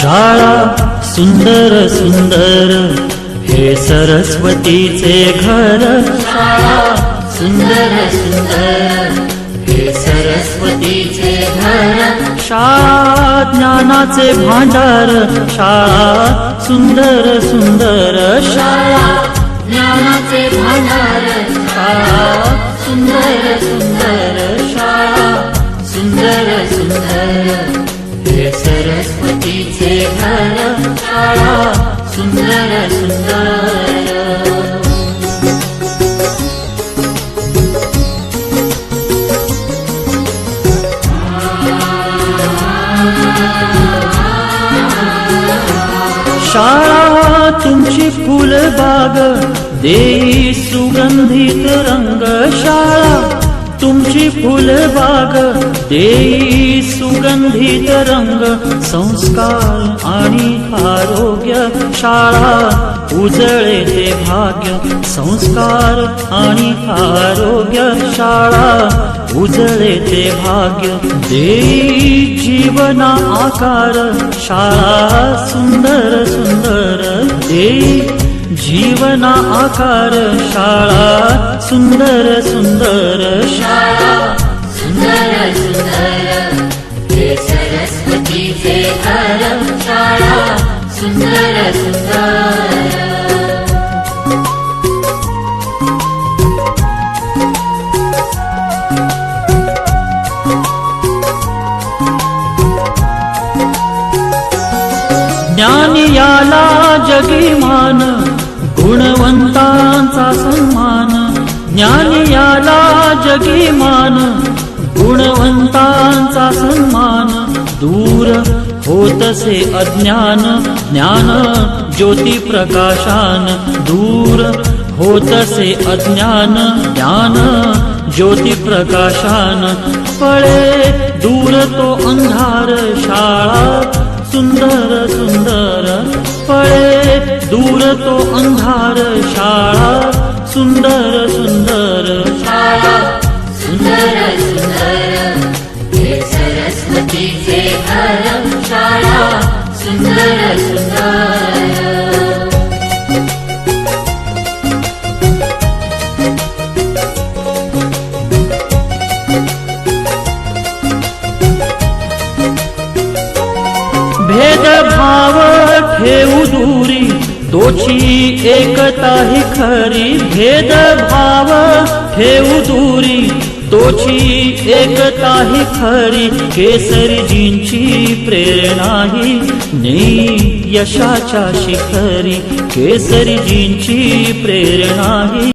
शाळा सुंदर सुंदर हे सरस्वतीचे घर। शाळा सुंदर सुंदर हे सरस्वतीचे घर। शाळा ज्ञानाचे भांडार। शाळा सुंदर सुंदर शाळा ज्ञानाचे भांडार। शाळा सुंदर सुंदर शाळा सुंदर सुंदर हे सरस्वतीचे घर। शाळा सुंदर सुंदर। शाळा तुमची फुलबाग देई सुगंधित रंग। शाळा तुमची फुलबाग देई सुगंधित रंग। संस्कार आणि आरोग्य शाळा उजळे ते भाग्य। संस्कार आणि आरोग्य शाळा उजळे ते भाग्य। देई जीवना आकार शाळा सुंदर सुंदर देई जीवना आकार। शाळा सुंदर सुंदर शाळा सुंदर सुंदर हे सरस्वतीचे घर। शाळा सुंदर सुंदर। ज्ञान याला जगी मान गुणवंतांचा सन्मान। ज्ञान याला जगी मान गुणवंतांचा सन्मान। दूर होतसे अज्ञान ज्ञान ज्योती प्रकाशान। दूर होतसे अज्ञान ज्ञान ज्योती प्रकाशान। पळे दूर तो अंधार शाळा सुंदर सुंदर। पळे दूर तो अंधार शाळा सुंदर सुंदर शाळा सुंदर सुंदर हे सरस्वतीचे घर। शाळा सुंदर सुंदर। भेदभाव ठेवू दूरी तोची एकता ही खरी। भेदभाव ठेवू दूरी तोची एकता ही खरी। केसरीजींची प्रेरणा ही नेई यशाच्या शिखरी। केसरीजींची प्रेरणा ही